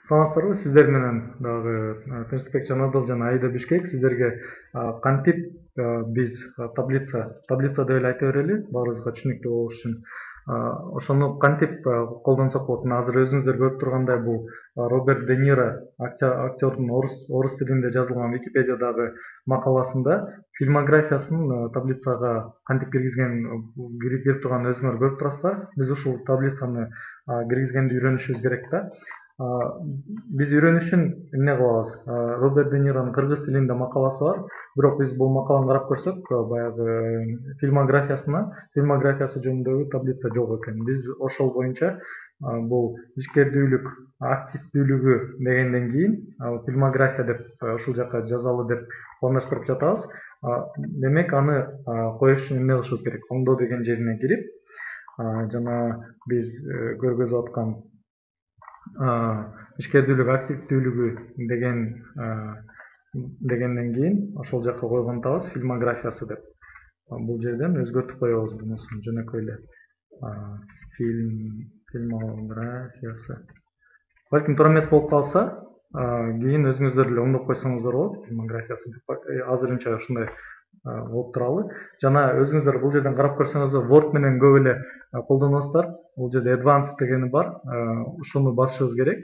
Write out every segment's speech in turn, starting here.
Саламатсыздарбы, сиздер менен дагы Тынчтыкбек Жанадыл жана Аида Бишкек сиздерге кантип биз таблица деп эле айта берели, баарыбызга түшүнүктүү болуш үчүн. Ошону кантип колдонсок болот? Мына азыр өзүңүздөр көрүп тургандай бул Роберт Де Ниро актердун орус тилинде жазылган Википедиядагы макаласында фильмографиясын таблицага кантип кирип турганын өзүңөр көрүп турасыздар. Биз ушул таблицаны киргизгенди үйрөнүшүбүз керек да. Биз үйрөнүш үчүн эмне кылабыз? Роберт Де Ниронун кыргыз тилинде макаласы бар. Бирок биз бул макаланы карап көрсөк, баягы фильмографиясы жөнүндөгү таблица жок экен. Биз ошол боюнча бул ишкердүүлүк, активдүүлүгү дегенден кийин фильмография деп ушул жака жазалы деп пландаштырып жатабыз. Демек аны коюш үчүн эмне кылышыбыз керек? Оңдоо деген жерине кирип, жана биз көргөзүп аткан ишкердүүлүк, активдүүлүгү дегенден кийин ошол жака койгон атабыз фильмографиясы деп. Бул жерден өзгөртүп коебуз бунусун жөнөкөй эле. Фильмографиясы. Балким туура эмес болуп калса, кийин өзүңүздөр эле оңдоп койсоңуздар болот. Фильмографиясы деп азырынча ушундай болуп туралы. Жана өзүңүздөр бул жерден карап көрсөңүздөр Word менен көп эле колдоносуздар. Бул жерде Advanced дегени бар. Ушуну басышыбыз керек.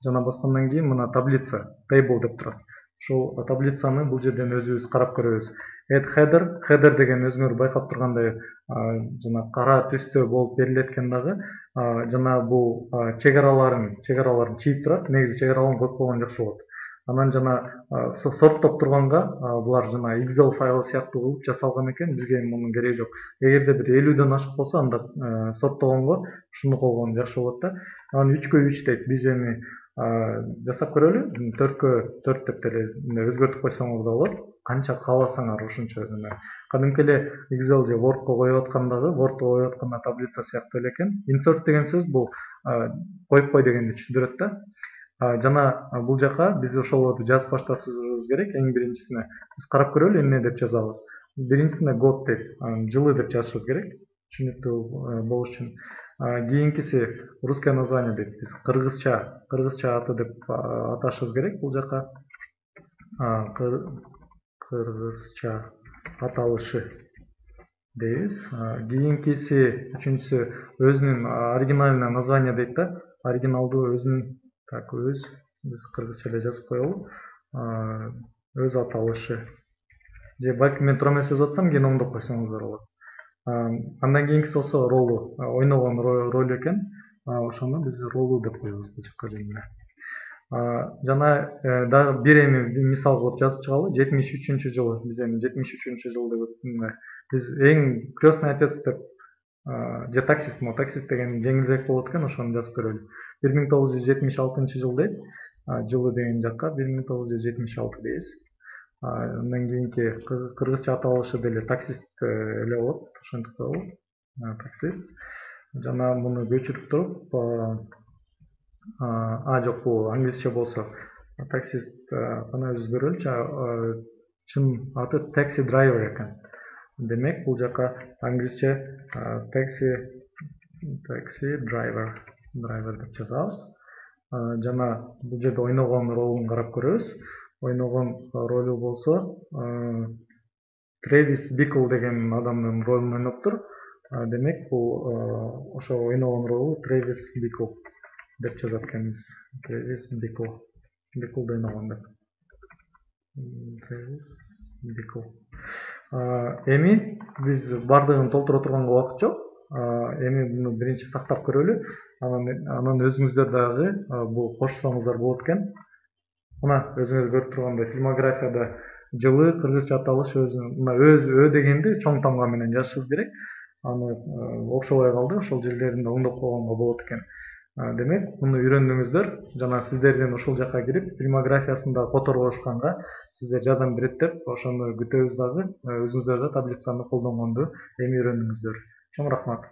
Жана баскандан кийин мына таблица, table деп турат. Ушул таблицаны бул жерден өзүбүз карап көрөбүз. Add header деген өзүңөр байкап тургандай жана кара түстө болуп берилет экен дагы. Жана бул чек араларын чийип турат. Негизи чек араларын коюп койгон жакшы болот. Анан жана сорттоп турганга булар жана Excel файлы сыяктуу кылып жасалган экен. Бизге мунун кереги жок. Эгерде бир 50дөн ашык болсо, анда сорттогонго ушуну койгон жакшы болот да. Анан 3/3 дейт. Биз эми жасап көрөлү. 4/4 деп деле өзгөртүп койсоңор да болот. Канча кааласаңар ошончо жана кадимки эле Excel же Wordко коюп аткандагы, Wordко коюп атканда таблица сыяктуу эле экен. Insert деген сөз бул коюп кой дегенди түшүндүрөт да. Жана бул жака биз ошолорду жазып башташыбыз керек. Эң биринчисине биз карап көрөлү эмне деп жазабыз. Биринчисине год дейт, жылы деп жазышыбыз керек. Түшүнүктүү болуш үчүн. Кийинкиси русское название дейт. Биз кыргызча аты деп аташыбыз керек бул жака. Кыргызча аталышы дейбиз. Кийинкиси, үчүнчүсү өзүнүн оригинальный название дейт да. Оригиналдуу өзүнүн биз кыргызча эле жазып коелу. Өз аталышы. Же балким мен туура эмес жазып атсам, кийин оңдоп койсоңуздар болот. Андан кийинкиси болсо ролу, ойногон роль экен. Ошону биз ролу деп коебуз бул жака жөнүнө. Жана дагы бир эми мисал кылып жазып чыгалы. 73-жылы, биз эми 73-жыл деп биз эң крестный отец деп же таксист деген жеңилирээк болот экен, ошону жазып көрөлү. 1976-жыл дейт. Жылы деген жакка 1976 дейбиз. Андан кийинки кыргызча аталышы деле таксист эле болот. Ошентип коелу. Таксист. Жана муну көчүрүп туруп жок, бул англисче болсо таксист аны өзүбүз көрөлүчү. Чын аты taxi driver экен. Демек бул жака англисче taxi driver деп жазабыз. Жана бул жерде ойногон ролун карап көрөбүз. Ойногон ролу болсо Трэвис Бикл деген адамдын ролун ойноптур. Демек бул ошо ойногон ролу Трэвис Бикл деп жазат экенбиз. Трэвис Биклды ойногон деп. Трэвис Бикл. Эми биз бардыгын толтура турганга убакыт жок. Эми муну биринчи сактап көрөлү. Анан өзүңүздөр дагы бул кошсоңуздар болот экен. Мына өзүңүз көрүп тургандай фильмографияда жылы, кыргызча аталыш мына Ö дегенди чоң тамга менен жазышыбыз керек. Аны окшобой калды, ошол жерлеринде оңдоп койгонго болот экен. Демек, муну үйрөндүңүздөр. Жана сиздерден ушул жака кирип, фильмографиясында которгошканга сиздер жардам берет деп ошону күтөбүз дагы. Өзүңүздөр да таблицаны колдонгонду эми үйрөндүңүздөр. Чоң рахмат.